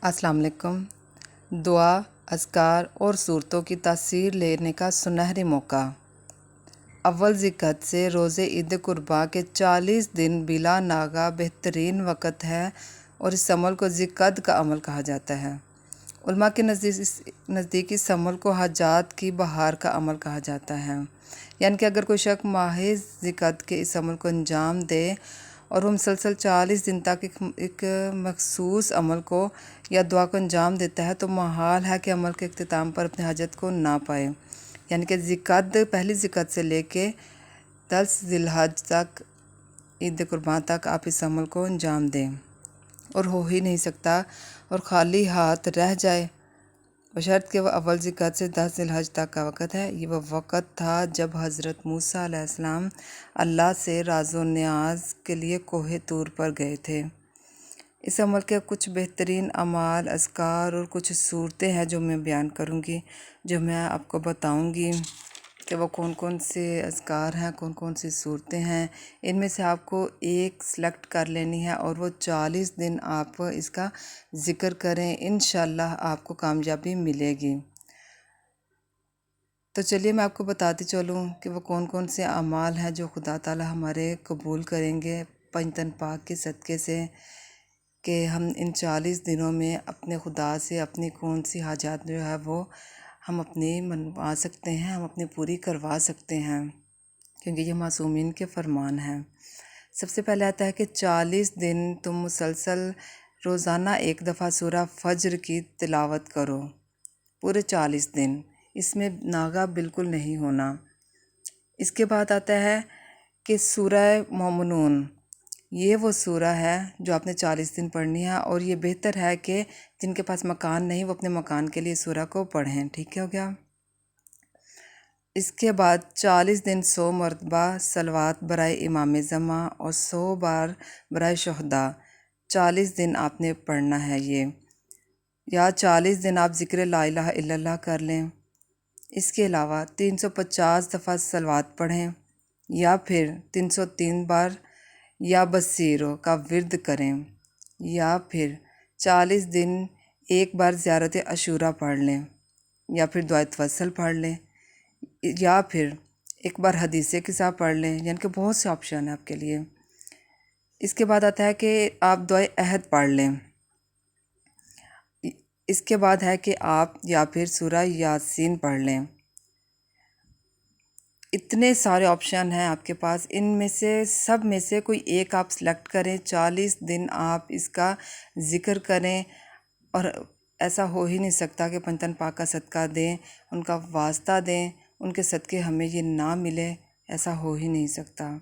अस्सलाम वालेकुम। दुआ, अज़कार और सूरतों की तासीर लेने का सुनहरी मौका। अव्वल ज़िलक़अदा से रोज़े ईद कुर्बा के 40 दिन बिला नागा बेहतरीन वक़्त है और इस अमल को ज़िलक़अदा का अमल कहा जाता है। उलमा के नज़दीक इस अमल को हाजात की बहार का अमल कहा जाता है। यानी कि अगर कोई शख्स माह ज़िलक़अदा के इस अमल को अंजाम दे और वो मुसलसल 40 दिन तक एक मखसूस अमल को या दुआ को अंजाम देता है तो महाल है कि अमल के इख्तिताम पर अपनी हाजत को ना पाए। यानी कि पहली ज़िलक़अदा से लेके 10 ज़िलहज तक ईद कुर्बान तक आप इस अमल को अंजाम दें और हो ही नहीं सकता और ख़ाली हाथ रह जाए, बशर्त कि वह अव्वल ज़िलक़अदा से 10 ज़िलहज तक का वक़्त है। ये वह वक़्त था जब हज़रत मूसा अलैहिस्सलाम अल्लाह से राज़ो न्याज़ के लिए कोहे तूर पर गए थे। इस अमल के कुछ बेहतरीन अमाल, अज़कार और कुछ सूरतें हैं जो मैं बयान करूँगी, जो मैं आपको बताऊँगी कि वो कौन कौन से अज़कार हैं, कौन कौन सी सूरतें हैं। इनमें से आपको एक सेलेक्ट कर लेनी है और वो 40 दिन आप इसका ज़िक्र करें, इंशाअल्लाह आपको कामयाबी मिलेगी। तो चलिए मैं आपको बताती चलूँ कि वो कौन कौन से अमाल हैं जो खुदा ताला हमारे कबूल करेंगे पंजतन पाक के सदक़े से, कि हम इन 40 दिनों में अपने खुदा से अपनी कौन सी हाजात जो है वो हम अपनी मनवा सकते हैं, हम अपनी पूरी करवा सकते हैं, क्योंकि ये मासूमीन के फरमान हैं। सबसे पहले आता है कि 40 दिन तुम मुसलसल रोज़ाना एक दफ़ा सूरह फ़ज्र की तिलावत करो, पूरे 40 दिन, इसमें नागा बिल्कुल नहीं होना। इसके बाद आता है कि सूरह मोमिनून, ये वो सूरह है जो आपने 40 दिन पढ़नी है और ये बेहतर है कि जिनके पास मकान नहीं वो अपने मकान के लिए सूरह को पढ़ें। ठीक है, हो गया। इसके बाद 40 दिन 100 मरतबा सलवात बराए इमाम ज़मा और 100 बार बराए शुहदा 40 दिन आपने पढ़ना है ये, या 40 दिन आप ज़िक्र ला इलाहा इल्लल्लाह कर लें। इसके अलावा 350 दफ़ा सलवात पढ़ें या फिर 303 बार या बसीरों का विर्द करें, या फिर 40 दिन एक बार ज़ियारत अशूरा पढ़ लें, या फिर दुआ तवस्सुल पढ़ लें, या फिर एक बार हदीसे के साथ पढ़ लें। यानी कि बहुत से ऑप्शन है आपके लिए। इसके बाद आता है कि आप दुआ अहद पढ़ लें। इसके बाद है कि आप या फिर सूरह यासीन पढ़ लें। इतने सारे ऑप्शन हैं आपके पास, इनमें से सब में से कोई एक आप सेलेक्ट करें। 40 दिन आप इसका ज़िक्र करें और ऐसा हो ही नहीं सकता कि पंजतन पाक का सदका दें, उनका वास्ता दें, उनके सदक़े हमें ये ना मिले, ऐसा हो ही नहीं सकता।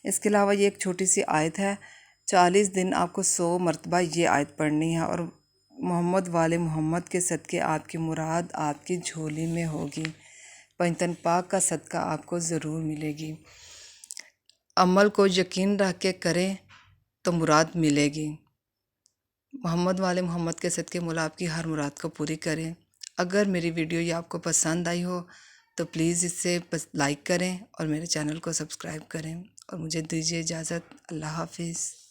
इसके अलावा ये एक छोटी सी आयत है, 40 दिन आपको 100 मरतबा ये आयत पढ़नी है और मोहम्मद वाले मोहम्मद के सदक़े आपकी मुराद आपकी झोली में होगी, पंजतन पाक का सदका आपको ज़रूर मिलेगी। अमल को यकीन रख के करें तो मुराद मिलेगी। मोहम्मद वाले मोहम्मद के सदक़े मौला आपकी हर मुराद को पूरी करें। अगर मेरी वीडियो ये आपको पसंद आई हो तो प्लीज़ इसे लाइक करें और मेरे चैनल को सब्सक्राइब करें और मुझे दीजिए इजाज़त। अल्लाह हाफिज़।